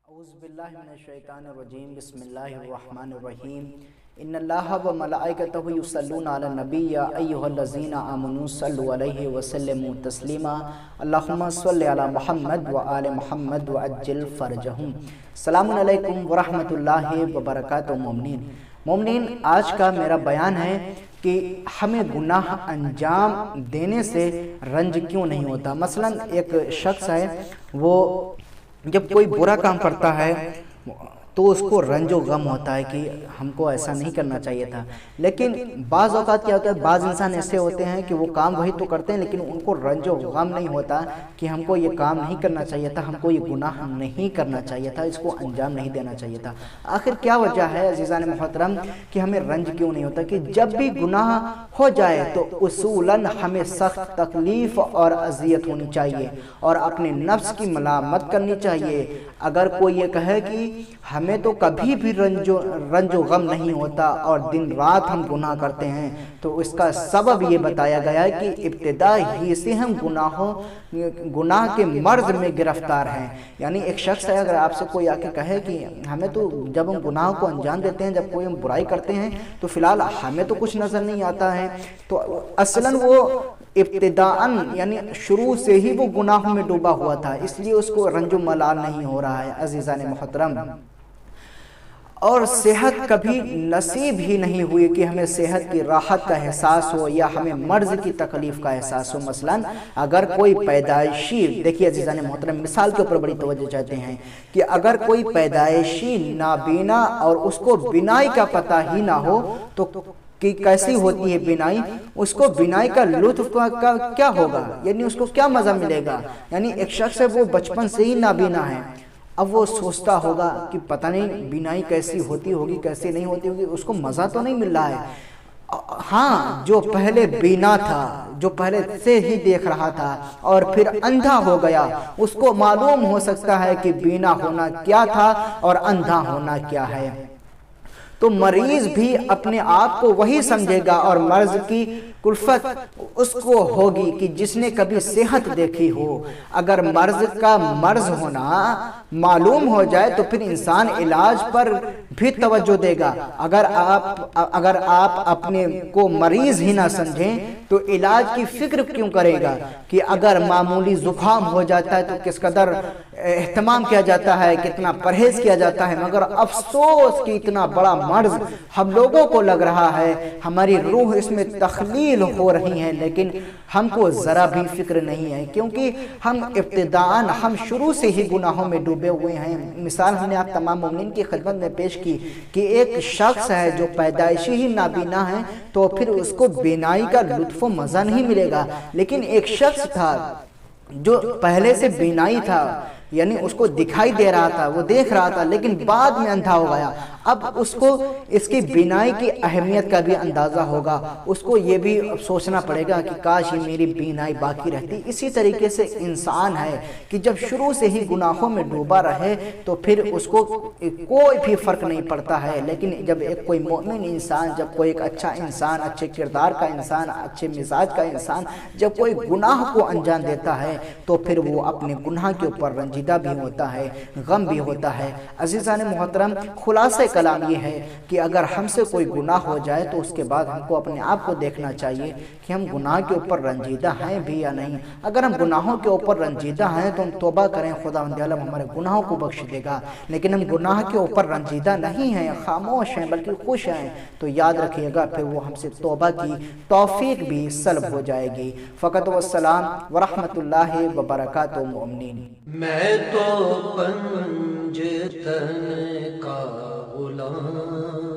اعوذ باللہ من الشیطان الرجیم بسم اللہ الرحمن الرحیم ان اللہ و ملائکتہ یصلون علی النبی یا ایھا الذین آمنوا صلوا علیہ وسلموا تسلیما اللہم صل علی محمد و آل محمد وعجل فرجہم۔ السلام علیکم ورحمۃ اللہ وبرکاتہ۔ مومنین، آج کا میرا بیان ہے کہ ہمیں گناہ انجام دینے سے رنج کیوں نہیں ہوتا۔ مثلا ایک شخص ہے، وہ جب کوئی برا کام کرتا ہے تو اس کو رنج و غم ہوتا ہے کہ ہم کو ایسا نہیں کرنا چاہیے تھا، لیکن بعض اوقات کیا ہوتا ہے، بعض انسان ایسے ہوتے ہیں کہ وہ کام وہی تو کرتے ہیں لیکن ان کو رنج و غم نہیں ہوتا کہ ہم کو یہ کام نہیں کرنا چاہیے تھا، ہم کو یہ گناہ نہیں کرنا چاہیے تھا، اس کو انجام نہیں دینا چاہیے تھا۔ آخر کیا وجہ ہے عزیزان محترم کہ ہمیں رنج کیوں نہیں ہوتا؟ کہ جب بھی گناہ ہو جائے تو اصولاً ہمیں سخت تکلیف اور اذیت ہونی چاہیے اور اپنے نفس کی ملامت کرنی چاہیے۔ اگر کوئی یہ کہے کہ ہمیں تو کبھی بھی رنج و غم نہیں ہوتا اور دن رات ہم گناہ کرتے ہیں، تو اس کا سبب یہ بتایا گیا ہے کہ ابتدا ہی سے ہم گناہ کے مرض میں گرفتار ہیں۔ یعنی ایک شخص ہے، اگر آپ سے کوئی آ کے کہے کہ ہمیں تو جب ہم گناہوں کو انجام دیتے ہیں، جب کوئی ہم برائی کرتے ہیں تو فی الحال ہمیں تو کچھ نظر نہیں آتا ہے، تو اصلاً وہ ابتداءً یعنی شروع سے ہی وہ گناہوں میں ڈوبا ہوا تھا، اس لیے اس کو رنج و ملال نہیں ہو رہا ہے عزیزان محترم۔ اور صحت کبھی نصیب ہی نہیں ہوئی کہ ہمیں صحت کی راحت کا احساس ہو یا ہمیں مرض کی تکلیف کا احساس ہو۔ مثلا اگر کوئی پیدائشی، دیکھیے عزیزان محترم، مثال کے اوپر بڑی توجہ چاہتے ہیں کہ اگر کوئی پیدائشی نابینا اور اس کو بینائی کا پتہ ہی نہ ہو تو کہ کیسی ہوتی ہے بینائی، اس کو بینائی کا لطف کا کیا ہوگا، یعنی اس کو کیا مزہ ملے گا۔ یعنی ایک شخص ہے، وہ بچپن سے ہی نابینا ہے، اب وہ سوچتا ہوگا کہ پتہ نہیں بینائی کیسی ہوتی ہوگی کیسی نہیں ہوتی ہوگی، اس کو مزہ تو نہیں مل رہا ہے۔ ہاں، جو پہلے بینا تھا، جو پہلے سے ہی دیکھ رہا تھا اور پھر اندھا ہو گیا، اس کو معلوم ہو سکتا ہے کہ بینا ہونا کیا تھا اور اندھا ہونا کیا ہے۔ تو مریض بھی اپنے آپ کو وہی سمجھے گا اور مرض کی کلفت اس کو ہوگی کہ جس نے کبھی صحت دیکھی ہو۔ اگر مرض کا مرض ہونا معلوم ہو جائے تو پھر انسان علاج پر بھی توجہ دے گا۔ اگر آپ اپنے کو مریض ہی نہ سمجھیں تو علاج کی فکر کیوں کرے گا؟ کہ اگر معمولی زکام ہو جاتا ہے تو کس قدر اہتمام کیا جاتا ہے، کتنا پرہیز کیا جاتا ہے، مگر افسوس کہ اتنا بڑا مرض ہم لوگوں کو لگ رہا ہے، ہماری روح اس میں تخلیل ہو رہی ہے، لیکن ہم کو ذرا بھی فکر نہیں ہے، کیونکہ ہم شروع سے ہی گناہوں میں ڈوبے ہوئے ہیں۔ مثال ہم نے آپ تمام مومنین کی خدمت میں پیش کی کہ ایک شخص ہے جو پیدائشی ہی نابینا ہے تو پھر اس کو بینائی کا لطف و مزہ نہیں ملے گا، لیکن ایک شخص تھا جو پہلے سے بینائی تھا، یعنی اس کو دکھائی دے رہا تھا، وہ دیکھ رہا تھا، لیکن بعد میں اندھا ہو گیا، اب اس کو اس کی بینائی کی اہمیت کا بھی اندازہ ہوگا، اس کو یہ بھی سوچنا پڑے گا کہ کاش یہ میری بینائی باقی رہتی۔ اسی طریقے سے انسان ہے کہ جب شروع سے ہی گناہوں میں ڈوبا رہے تو پھر اس کو کوئی بھی فرق نہیں پڑتا ہے، لیکن جب ایک کوئی مومن انسان، جب کوئی ایک اچھا انسان، اچھے کردار کا انسان، اچھے مزاج کا انسان جب کوئی گناہ کو انجام دیتا ہے تو پھر وہ اپنے گناہ کے اوپر رنجیدہ بھی ہوتا ہے، غم بھی ہوتا ہے۔ عزیزان محترم، خلاصہ کلام یہ ہے کہ اگر ہم سے کوئی گناہ ہو جائے تو اس کے بعد ہم کو اپنے آپ کو دیکھنا چاہیے کہ ہم گناہ کے اوپر رنجیدہ ہیں بھی یا نہیں۔ اگر ہم گناہوں کے اوپر رنجیدہ ہیں تو ہم توبہ کریں، خداوند عالم ہمارے گناہوں کو بخش دے گا، لیکن ہم گناہ کے اوپر رنجیدہ نہیں ہیں، خاموش ہیں بلکہ خوش ہیں، تو یاد رکھیے گا پھر وہ ہم سے توبہ کی توفیق بھی سلب ہو جائے گی۔ فقط والسلام ورحمۃ اللہ وبرکاتہ۔ مومنین، میں تو پنجتن کا غلام